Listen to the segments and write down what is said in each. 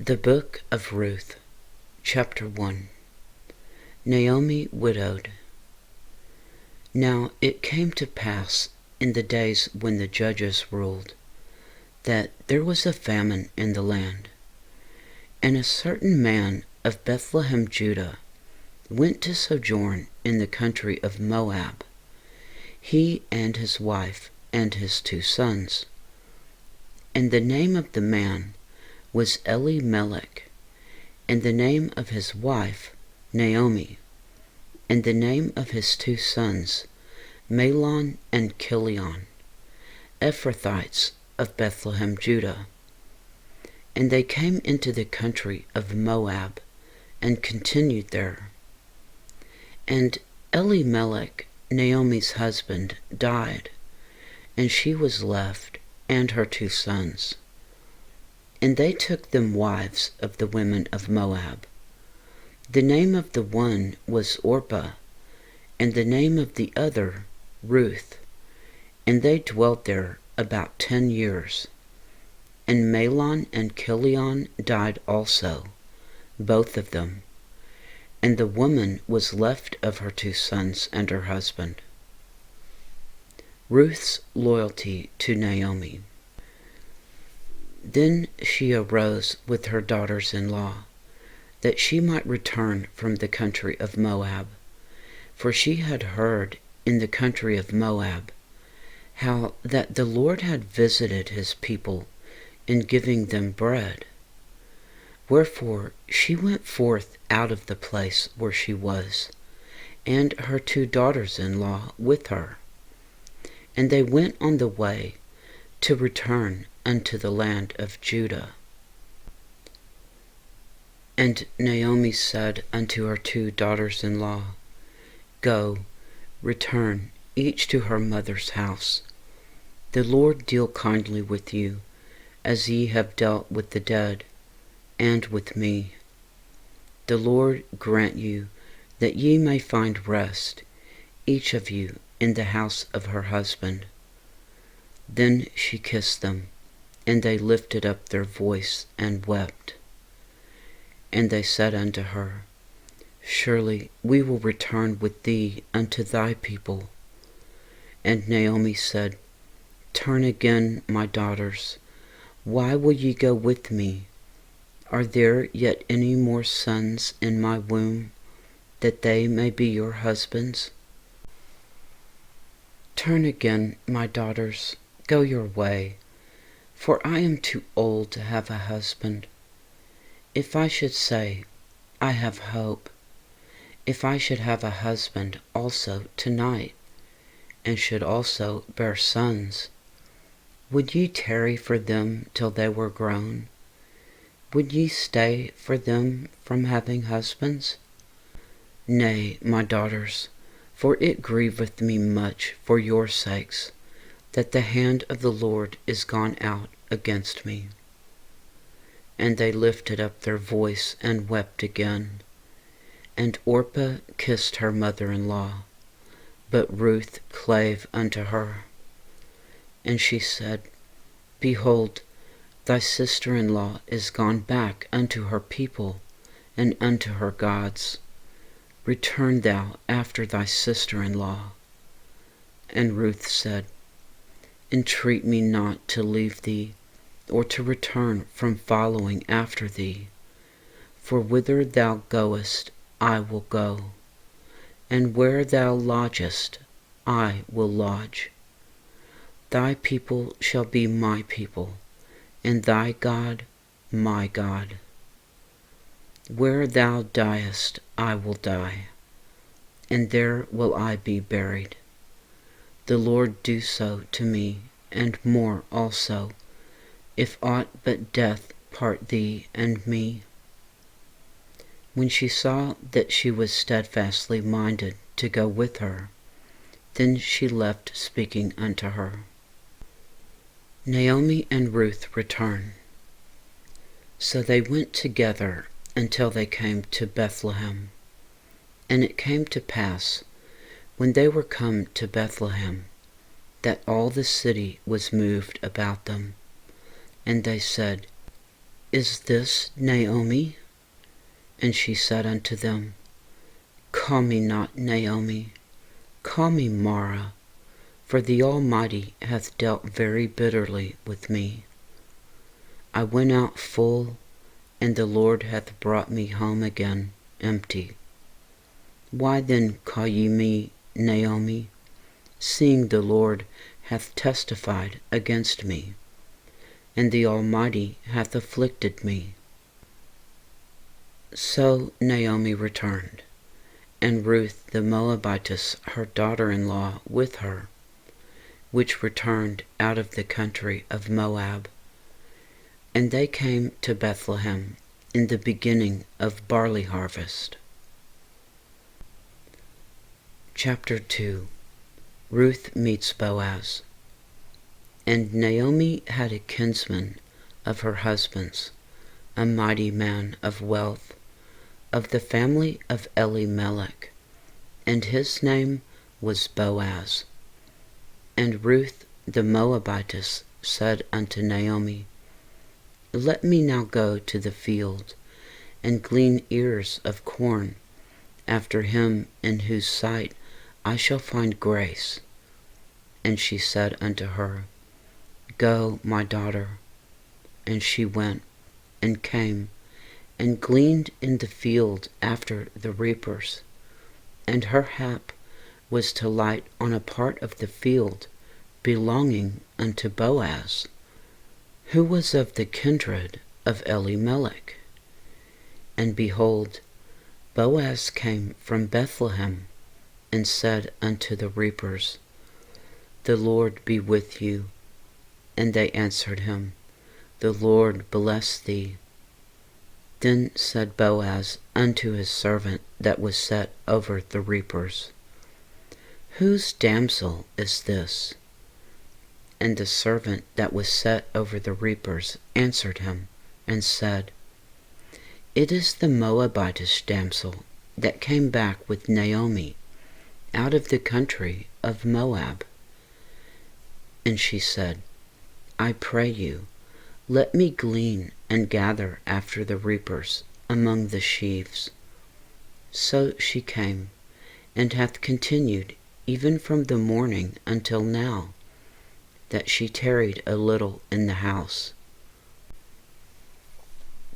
The Book of Ruth, Chapter 1. Naomi widowed. Now it came to pass in the days when the judges ruled, that there was a famine in the land. And a certain man of Bethlehem, Judah, went to sojourn in the country of Moab, he and his wife and his 2 sons. And the name of the man was Elimelech, and the name of his wife Naomi, and the name of his 2 sons Mahlon and Chilion, Ephrathites of Bethlehem, Judah. And they came into the country of Moab, and continued there. And Elimelech, Naomi's husband, died, and she was left, and her 2 sons. And they took them wives of the women of Moab. The name of the one was Orpah, and the name of the other Ruth. And they dwelt there about 10 years. And Mahlon and Chilion died also, both of them. And the woman was left of her 2 sons and her husband. Ruth's loyalty to Naomi. Then she arose with her daughters-in-law, that she might return from the country of Moab. For she had heard in the country of Moab how that the Lord had visited his people in giving them bread. Wherefore she went forth out of the place where she was, and her 2 daughters-in-law with her. And they went on the way to return unto the land of Judah. And Naomi said unto her 2 daughters-in-law, Go, return, each to her mother's house. The Lord deal kindly with you, as ye have dealt with the dead, and with me. The Lord grant you that ye may find rest, each of you in the house of her husband. Then she kissed them, and they lifted up their voice and wept. And they said unto her, Surely we will return with thee unto thy people. And Naomi said, Turn again, my daughters. Why will ye go with me? Are there yet any more sons in my womb, that they may be your husbands? Turn again, my daughters, go your way, for I am too old to have a husband. If I should say, I have hope, if I should have a husband also tonight, and should also bear sons, would ye tarry for them till they were grown? Would ye stay for them from having husbands? Nay, my daughters, for it grieveth me much for your sakes, that the hand of the Lord is gone out against me. And they lifted up their voice and wept again. And Orpah kissed her mother-in-law, but Ruth clave unto her. And she said, Behold, thy sister-in-law is gone back unto her people and unto her gods. Return thou after thy sister-in-law. And Ruth said, Entreat me not to leave thee, or to return from following after thee. For whither thou goest, I will go, and where thou lodgest, I will lodge. Thy people shall be my people, and thy God my God. Where thou diest, I will die, and there will I be buried. The Lord do so to me, and more also, if aught but death part thee and me. When she saw that she was steadfastly minded to go with her, then she left speaking unto her. Naomi and Ruth return. So they went together until they came to Bethlehem. And it came to pass, when they were come to Bethlehem, that all the city was moved about them. And they said, Is this Naomi? And she said unto them, Call me not Naomi, call me Mara, for the Almighty hath dealt very bitterly with me. I went out full, and the Lord hath brought me home again empty. Why then call ye me Naomi, seeing the Lord hath testified against me, and the Almighty hath afflicted me? So Naomi returned, and Ruth the Moabitess her daughter-in-law with her, which returned out of the country of Moab. And they came to Bethlehem in the beginning of barley harvest. Chapter 2. Ruth meets Boaz. And Naomi had a kinsman of her husband's, a mighty man of wealth, of the family of Elimelech, and his name was Boaz. And Ruth the Moabitess said unto Naomi, Let me now go to the field, and glean ears of corn, after him in whose sight I shall find grace. And she said unto her, Go, my daughter. And she went, and came, and gleaned in the field after the reapers. And her hap was to light on a part of the field belonging unto Boaz, who was of the kindred of Elimelech. And behold, Boaz came from Bethlehem, and said unto the reapers, The Lord be with you. And they answered him, The Lord bless thee. Then said Boaz unto his servant that was set over the reapers, Whose damsel is this? And the servant that was set over the reapers answered him, and said, It is the Moabitish damsel that came back with Naomi out of the country of Moab. And she said, I pray you, let me glean and gather after the reapers among the sheaves. So she came, and hath continued even from the morning until now, that she tarried a little in the house.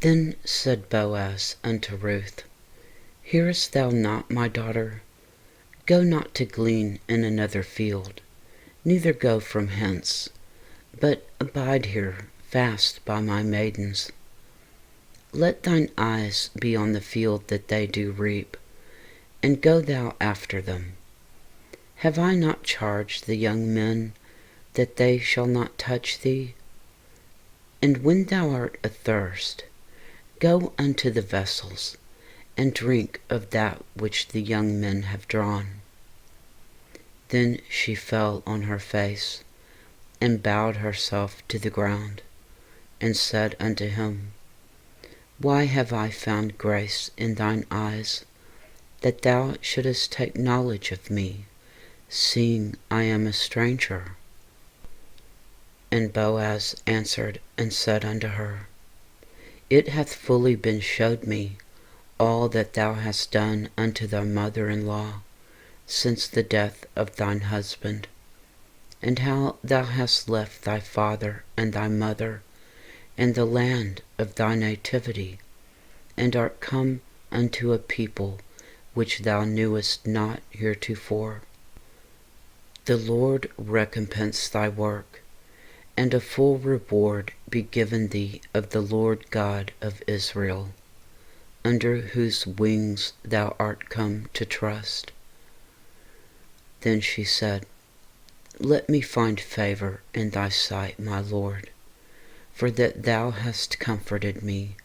Then said Boaz unto Ruth, Hearest thou not, my daughter? Go not to glean in another field, neither go from hence, but abide here fast by my maidens. Let thine eyes be on the field that they do reap, and go thou after them. Have I not charged the young men that they shall not touch thee? And when thou art athirst, go unto the vessels, and drink of that which the young men have drawn. Then she fell on her face, and bowed herself to the ground, and said unto him, Why have I found grace in thine eyes, that thou shouldest take knowledge of me, seeing I am a stranger? And Boaz answered and said unto her, It hath fully been showed me all that thou hast done unto thy mother-in-law since the death of thine husband, and how thou hast left thy father and thy mother, and the land of thy nativity, and art come unto a people which thou knewest not heretofore. The Lord recompense thy work, and a full reward be given thee of the Lord God of Israel, under whose wings thou art come to trust. Then she said, Let me find favor in thy sight, my Lord, for that thou hast comforted me,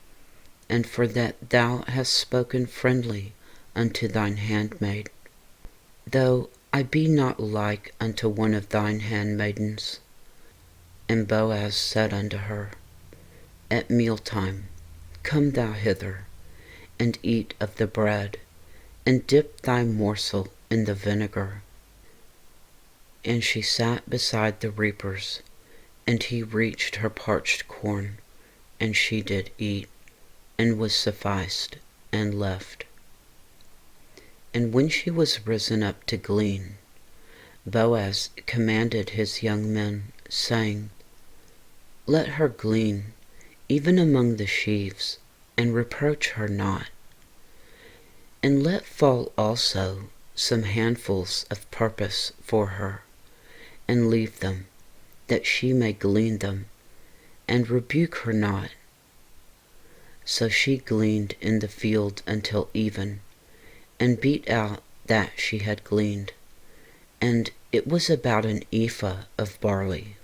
and for that thou hast spoken friendly unto thine handmaid, though I be not like unto one of thine handmaidens. And Boaz said unto her, At mealtime come thou hither, and eat of the bread, and dip thy morsel in the vinegar. And she sat beside the reapers, and he reached her parched corn, and she did eat, and was sufficed, and left. And when she was risen up to glean, Boaz commanded his young men, saying, Let her glean, even among the sheaves, and reproach her not. And let fall also some handfuls of purpose for her, and leave them, that she may glean them, and rebuke her not. So she gleaned in the field until even, and beat out that she had gleaned, and it was about an ephah of barley.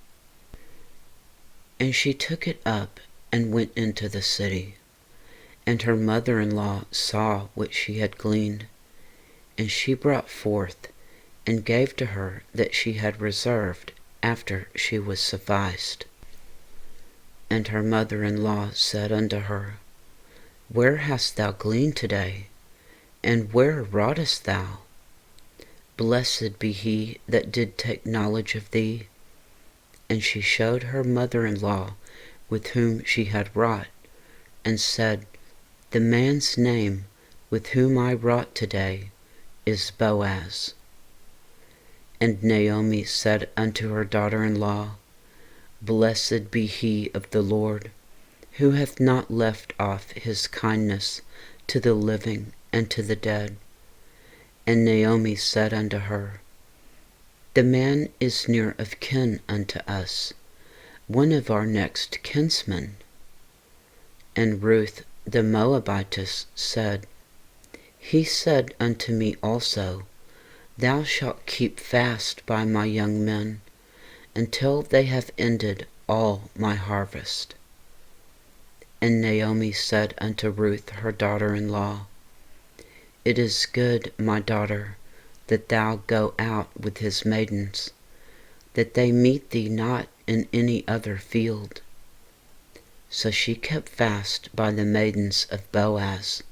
And she took it up and went into the city. And her mother-in-law saw what she had gleaned, and she brought forth and gave to her that she had reserved after she was sufficed. And her mother-in-law said unto her, Where hast thou gleaned today? And where wroughtest thou? Blessed be he that did take knowledge of thee. And she showed her mother-in-law with whom she had wrought, and said, The man's name with whom I wrought today is Boaz. And Naomi said unto her daughter-in-law, Blessed be he of the Lord, who hath not left off his kindness to the living and to the dead. And Naomi said unto her, The man is near of kin unto us, one of our next kinsmen. And Ruth the Moabitess said, He said unto me also, Thou shalt keep fast by my young men, until they have ended all my harvest. And Naomi said unto Ruth her daughter-in-law, It is good, my daughter, that thou go out with his maidens, that they meet thee not in any other field. So she kept fast by the maidens of Boaz,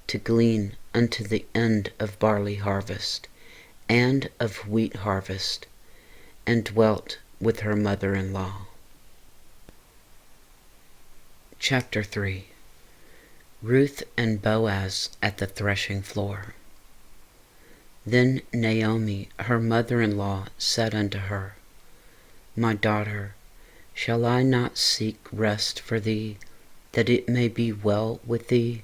to glean unto the end of barley harvest, and of wheat harvest, and dwelt with her mother-in-law. Chapter 3. Ruth and Boaz at the threshing floor. Then Naomi her mother-in-law said unto her, My daughter, shall I not seek rest for thee, that it may be well with thee?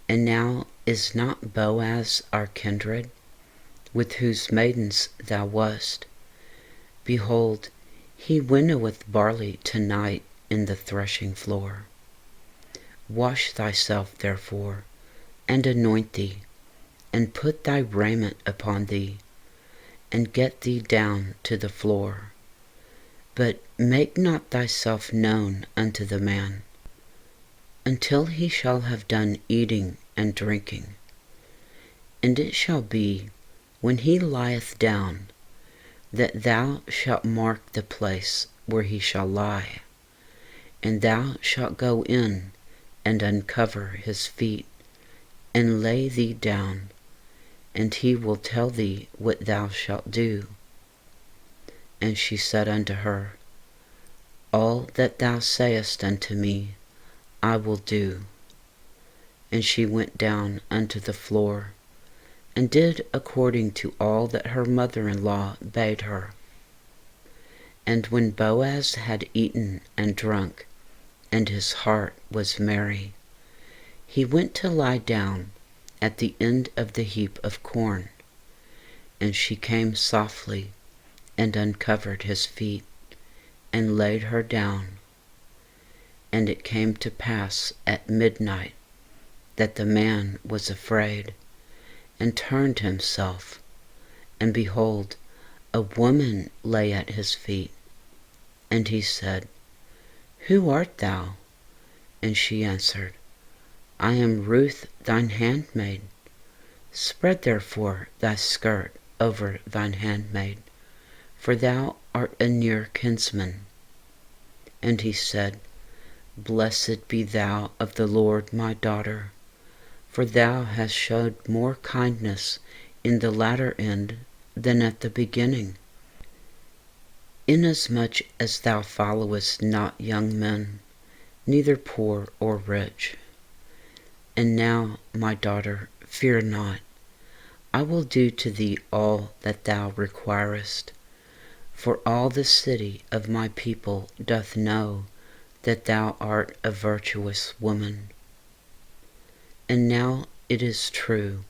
And now is not Boaz our kindred, with whose maidens thou wast? Behold, he winnoweth barley tonight in the threshing floor. Wash thyself therefore, and anoint thee, and put thy raiment upon thee, and get thee down to the floor. But make not thyself known unto the man, until he shall have done eating and drinking. And it shall be, when he lieth down, that thou shalt mark the place where he shall lie, and thou shalt go in and uncover his feet, and lay thee down, and he will tell thee what thou shalt do. And she said unto her, All that thou sayest unto me, I will do. And she went down unto the floor, and did according to all that her mother-in-law bade her. And when Boaz had eaten and drunk, and his heart was merry, he went to lie down at the end of the heap of corn. And she came softly, and uncovered his feet, and laid her down. And it came to pass at midnight, that the man was afraid, and turned himself, and behold, a woman lay at his feet. And he said, Who art thou? And she answered, I am Ruth thine handmaid. Spread therefore thy skirt over thine handmaid, for thou art a near kinsman. And he said, Blessed be thou of the Lord, my daughter, for thou hast showed more kindness in the latter end than at the beginning. Inasmuch as thou followest not young men, neither poor or rich. And now, my daughter, fear not. I will do to thee all that thou requirest. For all the city of my people doth know that thou art a virtuous woman. And now it is true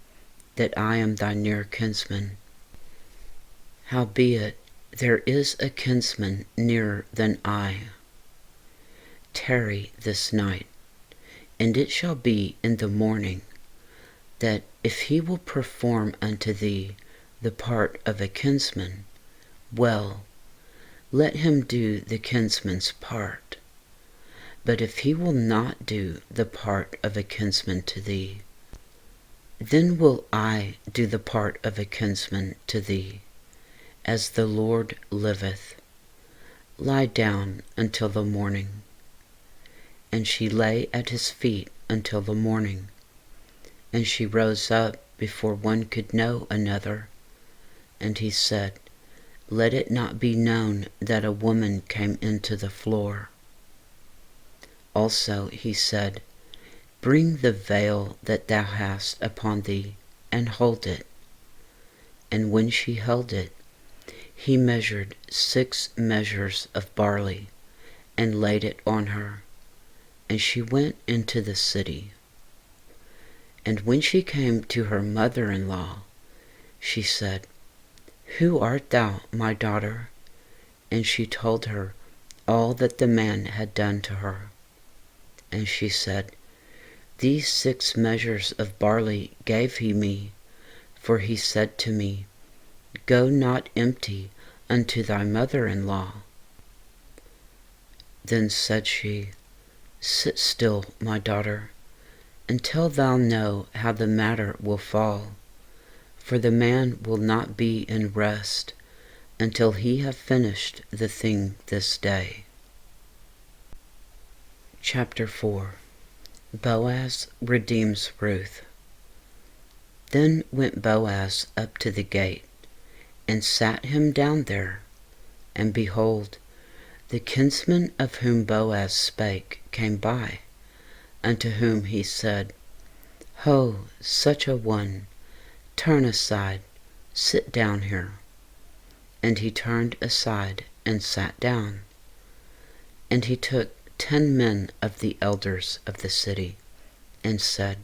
that I am thy near kinsman. Howbeit, there is a kinsman nearer than I. Tarry this night, and it shall be in the morning, that if he will perform unto thee the part of a kinsman, well, let him do the kinsman's part. But if he will not do the part of a kinsman to thee, then will I do the part of a kinsman to thee, as the Lord liveth. Lie down until the morning. And she lay at his feet until the morning. And she rose up before one could know another. And he said, Let it not be known that a woman came into the floor. Also he said, Bring the veil that thou hast upon thee, and hold it. And when she held it, he measured 6 measures of barley, and laid it on her. And she went into the city. And when she came to her mother-in-law, she said, Who art thou, my daughter? And she told her all that the man had done to her. And she said, These 6 measures of barley gave he me, for he said to me, Go not empty unto thy mother-in-law. Then said she, Sit still, my daughter, until thou know how the matter will fall, for the man will not be in rest until he have finished the thing this day. Chapter 4. Boaz redeems Ruth. Then went Boaz up to the gate, and sat him down there. And behold, the kinsman of whom Boaz spake came by, unto whom he said, Ho, such a one, turn aside, sit down here. And he turned aside and sat down. And he took 10 men of the elders of the city, and said,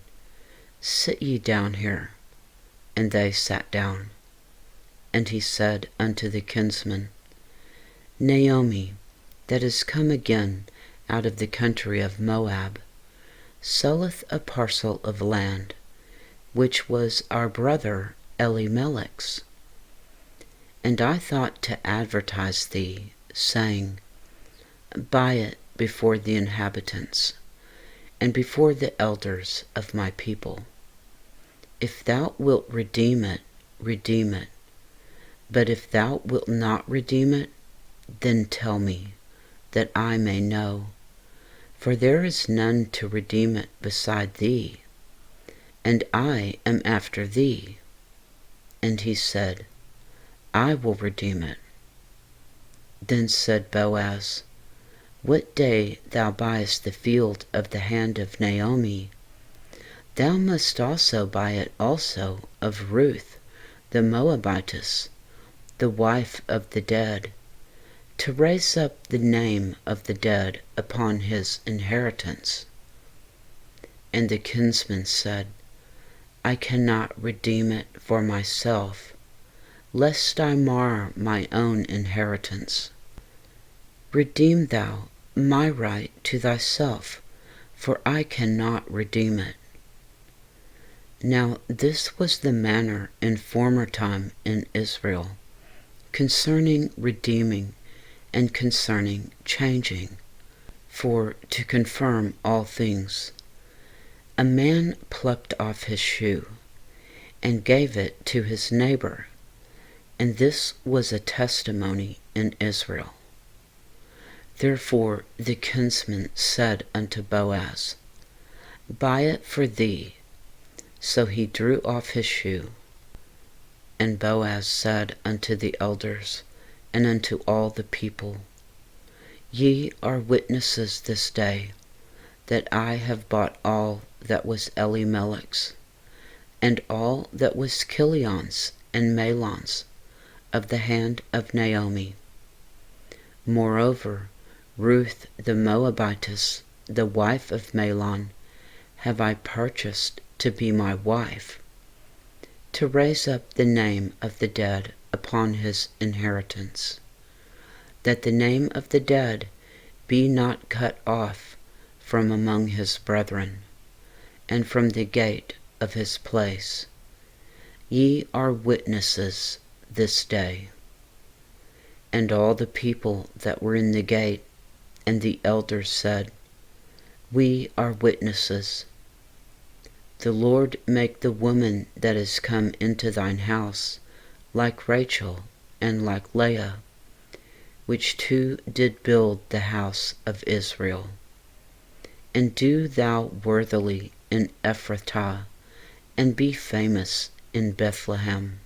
Sit ye down here. And they sat down. And he said unto the kinsman, Naomi, that is come again out of the country of Moab, selleth a parcel of land, which was our brother Elimelech's. And I thought to advertise thee, saying, Buy it before the inhabitants, and before the elders of my people. If thou wilt redeem it, redeem it. But if thou wilt not redeem it, then tell me, that I may know. For there is none to redeem it beside thee, and I am after thee. And he said, I will redeem it. Then said Boaz, What day thou buyest the field of the hand of Naomi, thou must also buy it also of Ruth the Moabitess, the wife of the dead, to raise up the name of the dead upon his inheritance. And the kinsman said, I cannot redeem it for myself, lest I mar my own inheritance. Redeem thou my right to thyself, for I cannot redeem it. Now this was the manner in former time in Israel, concerning redeeming and concerning changing, for to confirm all things. A man plucked off his shoe, and gave it to his neighbor, and this was a testimony in Israel. Therefore the kinsman said unto Boaz, Buy it for thee. So he drew off his shoe. And Boaz said unto the elders, and unto all the people, Ye are witnesses this day, that I have bought all that was Elimelech's, and all that was Kilion's and Mahlon's, of the hand of Naomi. Moreover, Ruth the Moabitess, the wife of Mahlon, have I purchased to be my wife, to raise up the name of the dead upon his inheritance, that the name of the dead be not cut off from among his brethren, and from the gate of his place. Ye are witnesses this day. And all the people that were in the gate and the elders said, We are witnesses. The Lord make the woman that is come into thine house like Rachel and like Leah, which two did build the house of Israel. And do thou worthily in Ephrathah, and be famous in Bethlehem.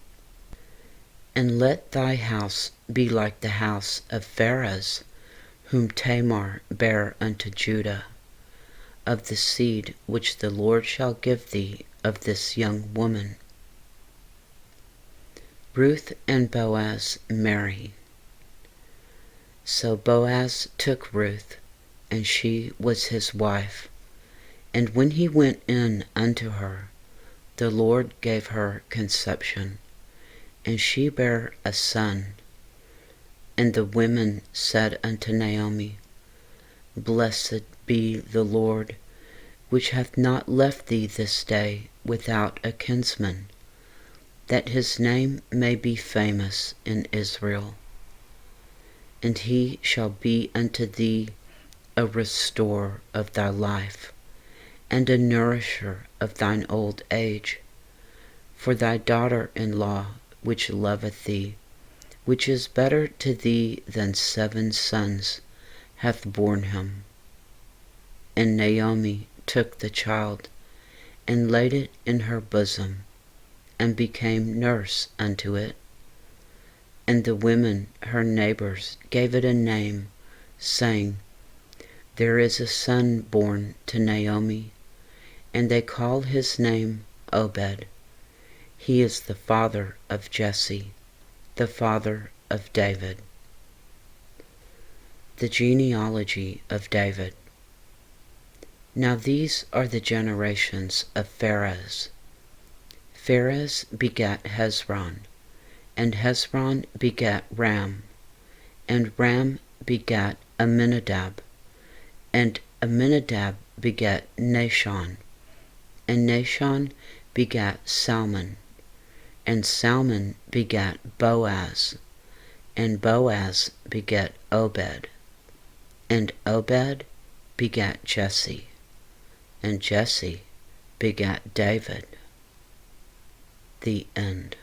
And let thy house be like the house of Pharez, whom Tamar bare unto Judah, of the seed which the Lord shall give thee of this young woman. Ruth and Boaz marry. So Boaz took Ruth, and she was his wife. And when he went in unto her, the Lord gave her conception, and she bare a son. And the women said unto Naomi, Blessed be the Lord, which hath not left thee this day without a kinsman, that his name may be famous in Israel. And he shall be unto thee a restorer of thy life, and a nourisher of thine old age. For thy daughter-in-law, which loveth thee, which is better to thee than 7 sons, hath borne him. And Naomi took the child, and laid it in her bosom, and became nurse unto it. And the women, her neighbors, gave it a name, saying, There is a son born to Naomi, and they call his name Obed. He is the father of Jesse, the father of David. The genealogy of David. Now these are the generations of Pharez. Pharez begat Hezron, and Hezron begat Ram, and Ram begat Amminadab, and Amminadab begat Nahshon, and Nahshon begat Salmon, and Salmon begat Boaz, and Boaz begat Obed, and Obed begat Jesse, and Jesse begat David. The end.